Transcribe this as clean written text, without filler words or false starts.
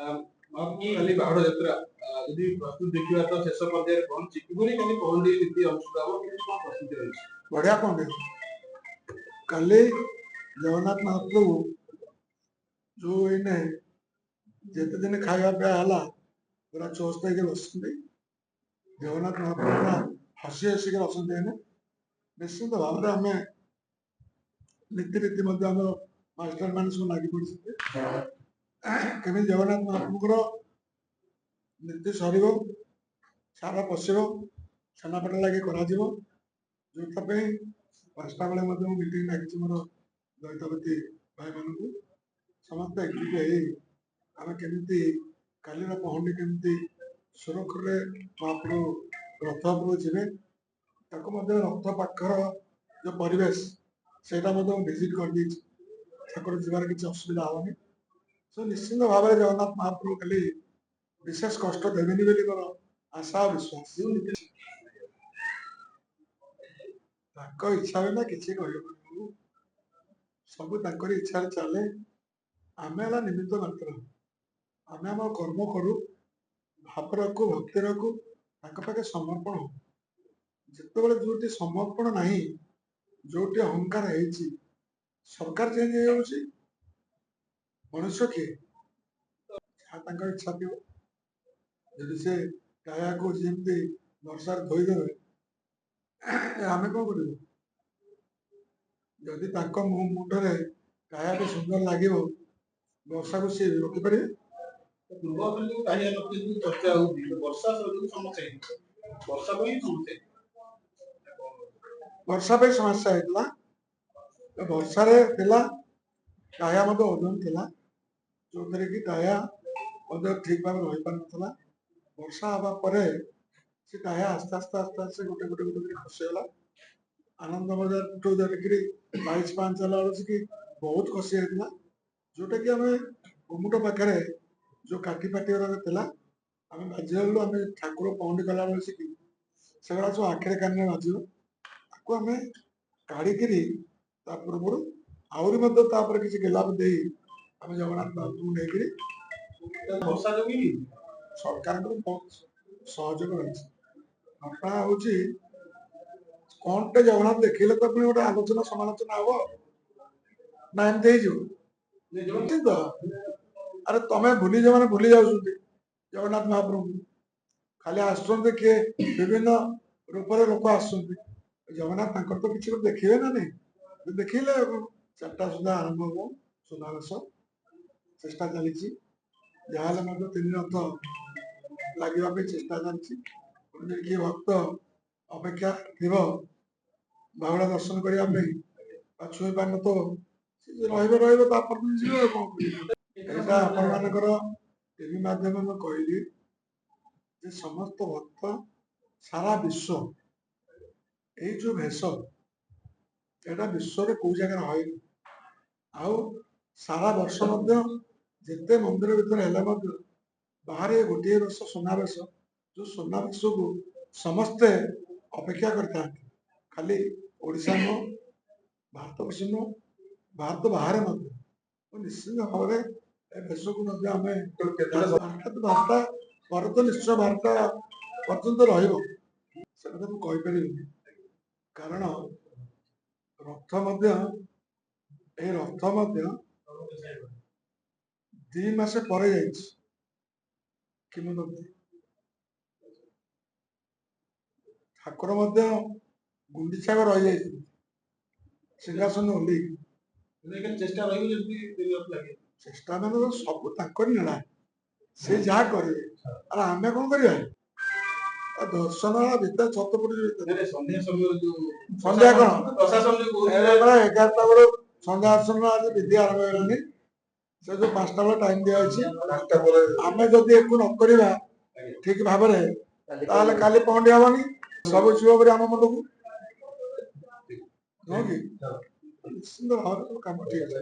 କାଲି ବାହୁଡା ଯାତ୍ରା ଯଦି ପ୍ରସ୍ତୁତି ଦେଖିବା ତ ଶେଷ ପର୍ଯ୍ୟାୟରେ ପହଞ୍ଚି କିଭଳି କାଲି ପହଣ୍ଡି ନୀତି ଅନୁଷ୍ଠିତ ହବ କେମିତି କଣ ପ୍ରସ୍ତୁତି ରହିଛି? ବଢିଆ ପହଣ୍ଡି କାଲି ଜଗନ୍ନାଥ ମହାପ୍ରଭୁ ଯୋଉ ଏଇନେ ଯେତେ ଦିନ ଖାଇବା ପିଇବା ହେଲା ପୁରା ଚୋସ୍ତ ହେଇକି ବସିଛନ୍ତି। ଜଗନ୍ନାଥ ମହାପ୍ରଭୁ ପୁରା ହସି ହସିକି ଅଛନ୍ତି। ଏଇନେ ନିଶ୍ଚିତ ଭାବରେ ଆମେ ନୀତିରୀତି ମଧ୍ୟ ଆମର ମାଷ୍ଟର ମାନେ ସବୁ ଲାଗି ପଡିଛନ୍ତି। କେମିତି ଜଗନ୍ନାଥ ମହାପ୍ରଭୁଙ୍କର ନୀତି ସରିବ, ସାର ପଶିବ, ଛେନାପଟା ଲାଗି କରାଯିବ, ଯୋଉଟା ପାଇଁ 5ଟା ବେଳେ ମଧ୍ୟ ମୁଁ ମିଟିଂ ଲାଗିଛି ମୋର ଦୈତପତି ଭାଇମାନଙ୍କୁ। ସମସ୍ତେ ଏକଜୁଟ ହେଇ ଆମେ କେମିତି କାଲିର ପହଣ୍ଡି କେମିତି ସୁରକ୍ଷରେ ମହାପ୍ରଭୁ ରଥ ଉପରକୁ ଯିବେ, ତାକୁ ମଧ୍ୟ ରଥ ପାଖର ଯୋଉ ପରିବେଶ ସେଇଟା ମଧ୍ୟ ମୁଁ ଭିଜିଟ କରିଦେଇଛି। ଠାକୁର ଯିବାର କିଛି ଅସୁବିଧା ହବନି। ନିଶ୍ଚିନ୍ତ ଭାବରେ ଜଗନ୍ନାଥ ମହାପ୍ରଭୁ କାଲି ବିଶେଷ କଷ୍ଟ ଦେବେନି ବୋଲି ମୋର ଆଶା ବିଶ୍ୱାସ। ତାଙ୍କ ଇଚ୍ଛା ବିନା କିଛି କହିହବନି। ସବୁ ତାଙ୍କରି ଇଚ୍ଛାରେ ଚାଲେ। ଆମେ ହେଲା ନିମିତ୍ତ ମାତ୍ର। ଆମେ ଆମ କର୍ମ କରୁ, ଭାବ ରଖୁ, ଭକ୍ତି ରଖୁ, ତାଙ୍କ ପାଖେ ସମର୍ପଣ ହଉ। ଯେତେବେଳେ ଯୋଉଠି ସମର୍ପଣ ନାହିଁ, ଯୋଉଠି ଅହଙ୍କାର ହେଇଛି, ସରକାର ଚେଞ୍ଜ ହେଇଯାଉଛି, ମନୁଷ୍ୟ କିଏ? ତାଙ୍କର ଇଚ୍ଛା ଥିବ ଯଦି ସେ କାୟାକୁ ଯେମିତି ବର୍ଷାରେ ଧୋଇଦେବେ, ଆମେ କଣ କରିବୁ? ଯଦି ତାଙ୍କ ମୁଣ୍ଡରେ କାୟାଟି ସୁନ୍ଦର ଲାଗିବ, ବର୍ଷାକୁ ସିଏ ରୋକିପାରିବେ? ଚର୍ଚ୍ଚା ହଉଛି ବର୍ଷା ସମସ୍ୟା ବର୍ଷା ପାଇଁ ସମସ୍ୟା ବର୍ଷା ପାଇଁ ସମସ୍ୟା ହେଇଥିଲା। ବର୍ଷାରେ ଥିଲା କାୟା ମଧ୍ୟ ଓଜନ ଥିଲା, ଯୋଉଥିରେ କି କାୟା ମଧ୍ୟ ଠିକ ଭାବରେ ରହିପାରୁନଥିଲା। ବର୍ଷା ହେବା ପରେ ସେ କାୟା ଆସ୍ତେ ଆସ୍ତେ ଆସ୍ତେ ଆସ୍ତେ ଗୋଟେ ଗୋଟେ ଗୋଟେ କରି ଖସିଗଲା। ଆନନ୍ଦ ବଜାରଠୁ ଧରିକିରି 22-5 ହେଲା ବେଳକୁ ବହୁତ ଖସି ଯାଇଥିଲା। ଯୋଉଟା କି ଆମେ ଗୁମୁଟ ପାଖରେ ଯୋଉ କାଠି ପାଟି ଗୁଡାକ ଥିଲା, ଆମେ ବାଜିଗଲୁ। ଆମେ ଠାକୁର ପହଣ୍ଡି କଲା ବେଳେ ସେଗୁଡା ସବୁ ଆଖିରେ କାନରେ ବାଜିବ। ତାକୁ ଆମେ କାଢିକିରି ତା ପୂର୍ବରୁ ଆହୁରି ମଧ୍ୟ ତାପରେ କିଛି ଗିଲାପ ଦେଇ ଆମେ ଜଗନ୍ନାଥ ମହାପ୍ରଭୁଙ୍କୁ ନେଇକିରି ବର୍ଷା ଯୋଗୁ ସରକାରଙ୍କର ବହୁତ ସହଯୋଗ ରହିଛି। ଘଟଣା ହଉଛି କଣଟେ ଜଗନ୍ନାଥ ଦେଖିଲେ ତ ପୁଣି ଗୋଟେ ଆଲୋଚନା ସମାଲୋଚନା ହବ ନା ଏମିତି ହେଇଯିବ? ନିଶ୍ଚିତ। ଆରେ ତମେ ଭୁଲିଛ ମାନେ ଭୁଲି ଯାଉଛନ୍ତି ଜଗନ୍ନାଥ ମହାପ୍ରଭୁ। ଖାଲି ଆସୁଛନ୍ତି କିଏ ବିଭିନ୍ନ ରୂପରେ ଲୋକ ଆସୁଛନ୍ତି। ଜଗନ୍ନାଥ ତାଙ୍କର ତ କିଛି ଗୋଟେ ଦେଖିବେ ନା ନାଇଁ? ଦେଖିଲେ 4ଟା ସୁଦ୍ଧା ଆରମ୍ଭ ହବ ସୁନାବେଶ। ଚେଷ୍ଟା ଚାଲିଛି। ଯାହାହେଲେ ମଧ୍ୟ 3 ରଥ ଲାଗିବା ପାଇଁ ଚେଷ୍ଟା ଚାଲିଛି। କିଏ ଭକ୍ତ ଅପେକ୍ଷା ଥିବ ବାହୁଡା ଦର୍ଶନ କରିବା ପାଇଁ, ଛୁଇଁ ପାରିନଥିବ, ରହିବ ତା ପରଦିନ ଯିବ। ଆଉ କଣ କରିବ? ଏଇଟା ଆପଣ ମାନଙ୍କର ଟିଭି ମାଧ୍ୟମରେ ମୁଁ କହିଲି ଯେ ସମସ୍ତ ଭକ୍ତ ସାରା ବିଶ୍ୱ ଏଇ ଯୋଉ ଭେଷ ଏଇଟା ବିଶ୍ୱରେ କୋଉ ଜାଗାରେ ହଏନି। ଆଉ ସାରା ବର୍ଷ ମଧ୍ୟ ଯେତେ ମନ୍ଦିର ଭିତରେ ହେଲେ ମଧ୍ୟ ବାହାରେ ଗୋଟିଏ ବର୍ଷ ସୁନାବେଶ, ଯୋଉ ସୁନାବେଶକୁ ସମସ୍ତେ ଅପେକ୍ଷା କରିଥାନ୍ତି। ଖାଲି ଓଡିଶା ନୁହଁ, ଭାରତ ବର୍ଷ ନୁହଁ, ଭାରତ ବାହାରେ ମଧ୍ୟ। ନିଶ୍ଚିତ ଭାବରେ ଏ ବେଶକୁ ମଧ୍ୟ ଆମେ 12ଟା ପରେ ତ ନିଶ୍ଚୟ 12ଟା ପର୍ଯ୍ୟନ୍ତ ରହିବ, ସେଟା ତ ମୁଁ କହିପାରିବିନି। କାରଣ ରଥ ମଧ୍ୟ 2 ମାସ ପରେ ଯାଇଛି କିମ୍ବଦନ୍ତୀ। ଠାକୁର ମଧ୍ୟ ଗୁଣ୍ଡିଚାଗ ରହିଯାଇଥିଲେ ସିଂହାସନ ଓହ୍ଲେଇକି। ଚେଷ୍ଟା ରହିବ ଯେମିତି ଲାଗେ। ଚେଷ୍ଟା ମାନେ ସବୁ ତାଙ୍କରି ନେଲା, ସେ ଯାହା କରିବେ। ଆରେ ଆମେ କଣ କରିବା? ଦର୍ଶନ ଭିତରେ ଛତପୁର ଭିତରେ ସନ୍ଧ୍ୟା ସମୟରେ ଯୋଉ ସନ୍ଧ୍ୟା କଣ ପ୍ରଶାସନ 11ଟା ବେଳୁ ସନ୍ଧ୍ୟା ଦର୍ଶନ ଆଜି ବିଧି ଆରମ୍ଭ ହେଇଗଲାଣି। ସେ ଯୋଉ 5ଟା ବେଳେ ଟାଇମ ଦିଆଯାଇଛି, ଆମେ ଯଦି ଏକୁ ନ କରିବା ଠିକ ଭାବରେ, ତାହେଲେ କାଲି ପହଣ୍ଡି ହବନି। ସବୁ ଯିବ ବୋଲି ଆମ ମନକୁ ନୁହଁ କି? ନିଶ୍ଚିନ୍ତ ଭାବରେ କାମ ଠିକ ଅଛି।